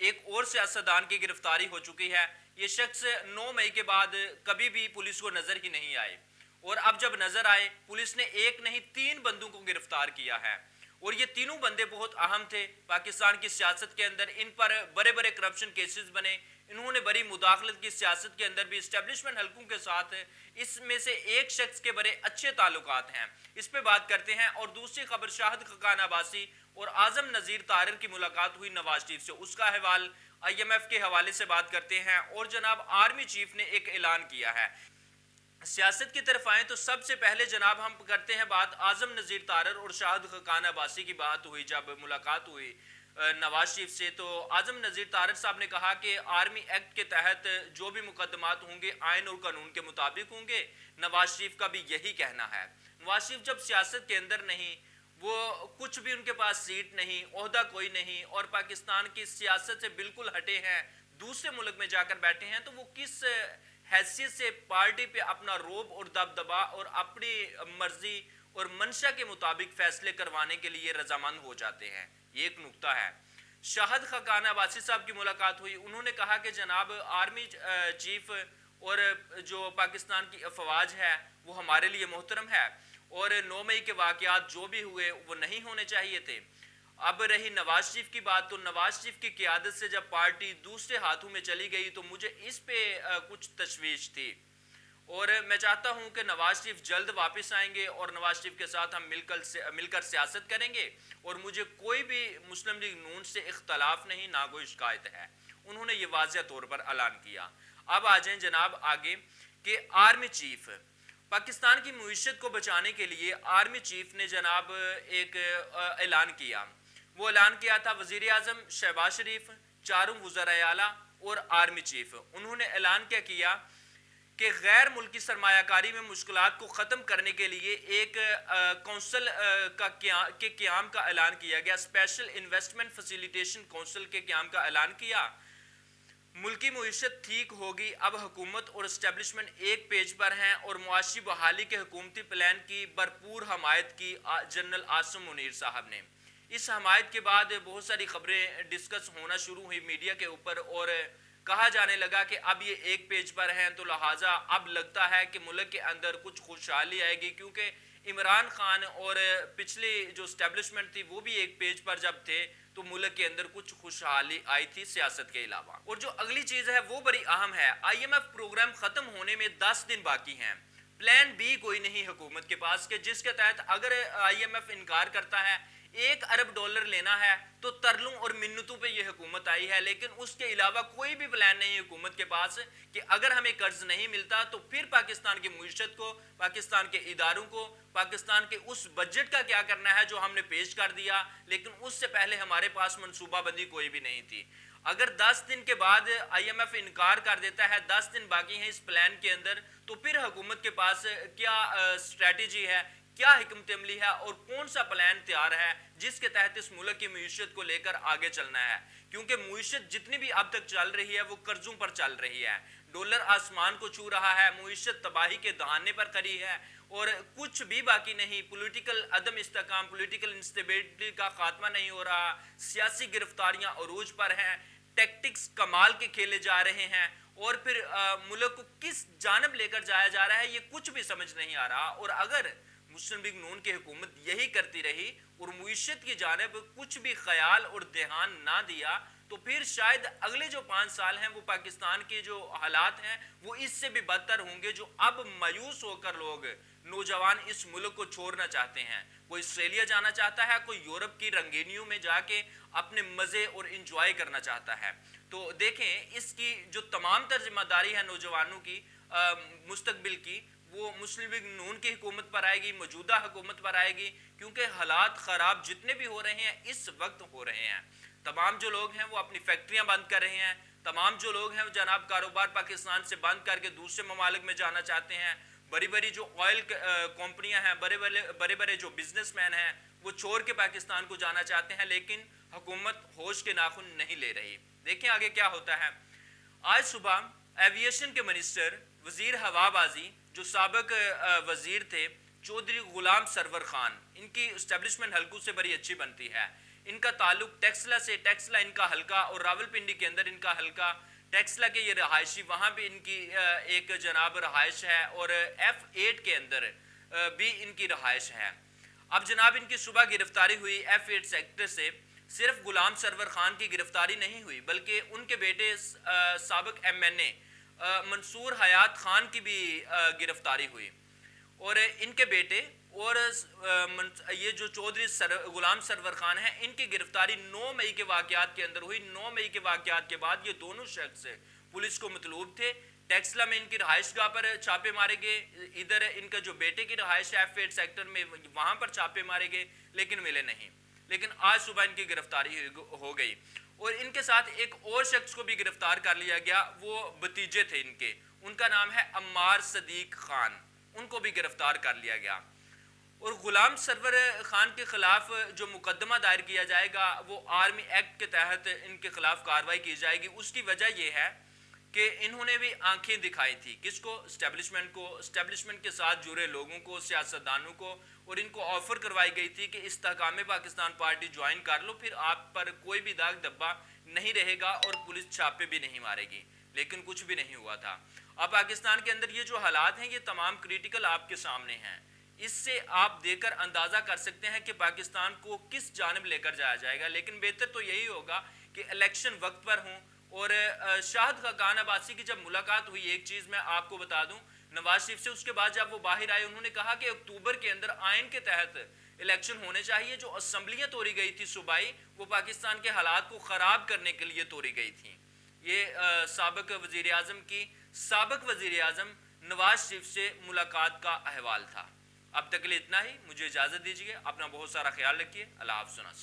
एक और सियासतदान की गिरफ्तारी हो चुकी है। ये शख्स 9 मई के बाद कभी भी पुलिस को नजर ही नहीं आए, और अब जब नजर आए पुलिस ने एक नहीं 3 बंदों को गिरफ्तार किया है। और ये तीनों बंदे बहुत अहम थे पाकिस्तान की सियासत के अंदर। इन पर बड़े बड़े करप्शन केसेस बने, इन्होंने बड़ी मुदाखलत की सियासत के अंदर भी, इस्टेब्लिशमेंट हलकों के साथ। इसमें से एक शख्स के बड़े अच्छे ताल्लुकात हैं, इस पे बात करते हैं। और दूसरी खबर, शाहिद खकान अब्बासी और आजम नज़ीर तारिर की मुलाकात हुई नवाज शरीफ से, उसका अहवाल IMF के हवाले से बात करते हैं। और जनाब आर्मी चीफ ने एक ऐलान किया है। सियासत की तरफ आए तो सबसे पहले जनाब हम करते हैं बात आजम नज़ीर तारिर और शाहिद खकान अब्बासी की। बात हुई, जब मुलाकात हुई नवाज शरीफ से, तो आजम नज़ीर तारिर साहब ने कहा कि आर्मी एक्ट के तहत जो भी मुकदमात होंगे आइन और कानून के मुताबिक होंगे। नवाज शरीफ का भी यही कहना है। नवाज शरीफ जब सियासत के अंदर नहीं, वो कुछ भी उनके पास सीट नहीं, ओहदा कोई नहीं, और पाकिस्तान की सियासत से बिल्कुल हटे हैं, दूसरे मुल्क में जाकर बैठे हैं, तो वो किस हैसियत से पार्टी पे अपना रोब और दबदबा और अपनी मर्जी और मंशा के मुताबिक फैसले करवाने के लिए रजामंद हो जाते हैं। ये एक नुक्ता है। शाहिद खकान अब्बासी साहब की मुलाकात हुई, उन्होंने कहा कि जनाब आर्मी चीफ और जो पाकिस्तान की अफवाज है वो हमारे लिए मोहतरम है, और 9 मई के वाकयात जो भी हुए वो नहीं होने चाहिए थे। अब रही नवाज शरीफ की बात, तो नवाज शरीफ की क़ियादत से जब पार्टी दूसरे हाथों में चली गई तो मुझे इस पे कुछ तशवीश थी, और मैं चाहता हूं कि नवाज शरीफ जल्द वापस आएंगे और नवाज शरीफ के साथ हम मिलकर सियासत करेंगे, और मुझे कोई भी मुस्लिम लीग नून से इख्तलाफ नहीं, ना कोई शिकायत है। उन्होंने ये वाज़ेह तौर पर ऐलान किया। अब आ जाएं जनाब आगे कि आर्मी चीफ पाकिस्तान की मईशत को बचाने के लिए आर्मी चीफ ने जनाब एक ऐलान किया। वो ऐलान किया था वजीर आजम शहबाज शरीफ, चारों वज़राए आला और आर्मी चीफ। उन्होंने ऐलान क्या किया कि गैर मुल्की सरमायाकारी में मुश्किलात को ख़त्म करने के लिए एक कौंसल के क़याम का ऐलान किया गया। स्पेशल इन्वेस्टमेंट फैसिलिटेशन काउंसिल के क़याम का ऐलान किया। मुल्की मईशत ठीक होगी, अब हुकूमत और इस्टेब्लिशमेंट एक पेज पर हैं, और मुआशी बहाली के हुकूमती प्लान की भरपूर हमायत की जनरल आसिम मुनीर साहब ने। इस हमायत के बाद बहुत सारी खबरें डिस्कस होना शुरू हुई मीडिया के ऊपर, और कहा जाने लगा कि अब ये एक पेज पर हैं, तो लिहाजा अब लगता है कि मुल्क के अंदर कुछ खुशहाली आएगी, क्योंकि इमरान खान और पिछली जो स्टैब्लिशमेंट थी वो भी एक पेज पर जब थे तो मुल्क के अंदर कुछ खुशहाली आई थी सियासत के अलावा। और जो अगली चीज़ है वो बड़ी अहम है। IMF प्रोग्राम ख़त्म होने में 10 दिन बाकी हैं। प्लान बी कोई नहीं हुकूमत के पास के जिसके तहत अगर IMF इनकार करता है $1 अरब लेना है तो तरलों और मिन्नतों पे ये हुकूमत आई है, लेकिन उसके अलावा कोई भी प्लान नहीं है हुकूमत के पास कि अगर हमें कर्ज नहीं मिलता तो फिर पाकिस्तान की मईशत को, पाकिस्तान के इदारों को, पाकिस्तान के उस बजट का क्या करना है जो हमने पेश कर दिया, लेकिन उससे पहले हमारे पास मनसूबाबंदी कोई भी नहीं थी। अगर 10 दिन के बाद IMF इनकार कर देता है, 10 दिन बाकी हैं इस प्लान के अंदर, तो फिर हुकूमत के पास क्या स्ट्रेटजी है, क्या हिकमत अमली है और कौन सा प्लान तैयार है जिसके तहत इस मुल्क की मईशत को लेकर आगे चलना है। क्योंकि मईशत जितनी भी अब तक चल रही है वो कर्जों पर चल रही है, डॉलर आसमान को छू रहा है, मईशत तबाही के दहाने पर खड़ी है और कुछ भी बाकी नहीं। पॉलिटिकल अदम इस्तेकाम, पॉलिटिकल इंस्टेबिलिटी का खात्मा नहीं हो रहा, सियासी गिरफ्तारियां अरूज पर हैं, टैक्टिक्स कमाल के खेले जा रहे हैं, और फिर मुल्क को किस जानब लेकर जाया जा रहा है ये कुछ भी समझ नहीं आ रहा। और अगर मुस्लिम लीग नून की हुकूमत यही करती रही और मईशत की जानिब कुछ भी ख्याल और ध्यान ना दिया तो फिर शायद अगले जो 5 साल हैं वो पाकिस्तान के जो हालात हैं वो इससे भी बदतर होंगे। जो अब मायूस होकर लोग नौजवान इस मुल्क को छोड़ना चाहते हैं, कोई ऑस्ट्रेलिया जाना चाहता है, कोई यूरोप की रंगीनियों में जाके अपने मज़े और इंजॉय करना चाहता है। तो देखें इसकी जो तमाम तर जिम्मेदारी है नौजवानों की मुस्तकबिल की, वो मुस्लिम लीग नून की हुकूमत पर आएगी, मौजूदा हुकूमत पर आएगी, क्योंकि हालात ख़राब जितने भी हो रहे हैं इस वक्त हो रहे हैं। तमाम जो लोग हैं वो अपनी फैक्ट्रियां बंद कर रहे हैं, तमाम जो लोग हैं जनाब कारोबार पाकिस्तान से बंद करके दूसरे ममालिक में जाना चाहते हैं, बड़ी बड़ी जो ऑयल कंपनियां हैं, बड़े बड़े जो बिजनेसमैन हैं वो छोड़ के पाकिस्तान को जाना चाहते हैं, लेकिन हुकूमत होश के नाखून नहीं ले रही। देखें आगे क्या होता है। आज सुबह एविएशन के मिनिस्टर वजीर हवाबाजी जो साबिक वजीर थे चौधरी गुलाम सरवर खान, इनकी एस्टेब्लिशमेंट हल्कों से बड़ी अच्छी बनती है, इनका ताल्लुक टेक्सला से, टेक्सला इनका हल्का और रावलपिंडी के अंदर इनका हल्का, टेक्सला के ये रहायशी, वहाँ भी इनकी एक जनाब रहायश है और F8 के अंदर भी इनकी रहायश है। अब जनाब इनकी सुबह गिरफ्तारी हुई F8 सेक्टर से। सिर्फ गुलाम सरवर खान की गिरफ्तारी नहीं हुई बल्कि उनके बेटे साबिक MNA मंसूर हयात खान की भी गिरफ्तारी हुई और इनके बेटे और ये जो चौधरी गुलाम सरवर खान है, इनकी गिरफ्तारी 9 मई के वाकयात के अंदर हुई। 9 मई के वाकयात के बाद ये दोनों शख्स पुलिस को मतलूब थे। टेक्सला में इनकी रहायशगाह पर छापे मारे गए, इधर इनका जो बेटे की रहायश है F8 सेक्टर में, वहां पर छापे मारे गए लेकिन मिले नहीं। लेकिन आज सुबह इनकी गिरफ्तारी हो गई और इनके साथ एक और शख्स को भी गिरफ्तार कर लिया गया। वो भतीजे थे इनके, उनका नाम है अम्मार सदीक खान, उनको भी गिरफ्तार कर लिया गया। और गुलाम सरवर खान के खिलाफ जो मुकदमा दायर किया जाएगा वो आर्मी एक्ट के तहत इनके खिलाफ कार्रवाई की जाएगी। उसकी वजह यह है कि इन्होंने भी आंखें दिखाई थी, किसको? एस्टेब्लिशमेंट को, एस्टेब्लिशमेंट के साथ जुड़े लोगों को, सियासतदानों को, और इनको ऑफर करवाई गई थी कि इस्तेहकाम पाकिस्तान पार्टी ज्वाइन कर लो, फिर आप पर कोई भी दाग धब्बा नहीं रहेगा और पुलिस छापे भी नहीं मारेगी। लेकिन कुछ भी नहीं हुआ था। अब पाकिस्तान के अंदर ये जो हालात हैं ये तमाम क्रिटिकल आपके सामने हैं। इससे आप देकर अंदाजा कर सकते हैं कि पाकिस्तान को किस जानिब लेकर जाया जाएगा। लेकिन बेहतर तो यही होगा कि इलेक्शन वक्त पर हों। और शाहिद खाकान अब्बासी की जब मुलाकात हुई, एक चीज़ मैं आपको बता दूं नवाज शरीफ से, उसके बाद जब वो बाहर आए उन्होंने कहा कि अक्टूबर के अंदर आइन के तहत इलेक्शन होने चाहिए। जो असम्बलियाँ तोड़ी गई थी सूबाई, वो पाकिस्तान के हालात को ख़राब करने के लिए तोड़ी गई थी। ये साबिक वज़ीर आज़म की, साबिक वज़ीर आज़म नवाज शरीफ से मुलाकात का अहवाल था। अब तक के लिए इतना ही, मुझे इजाज़त दीजिए। अपना बहुत सारा ख्याल रखिए। अल्लाह हाफ़िज़।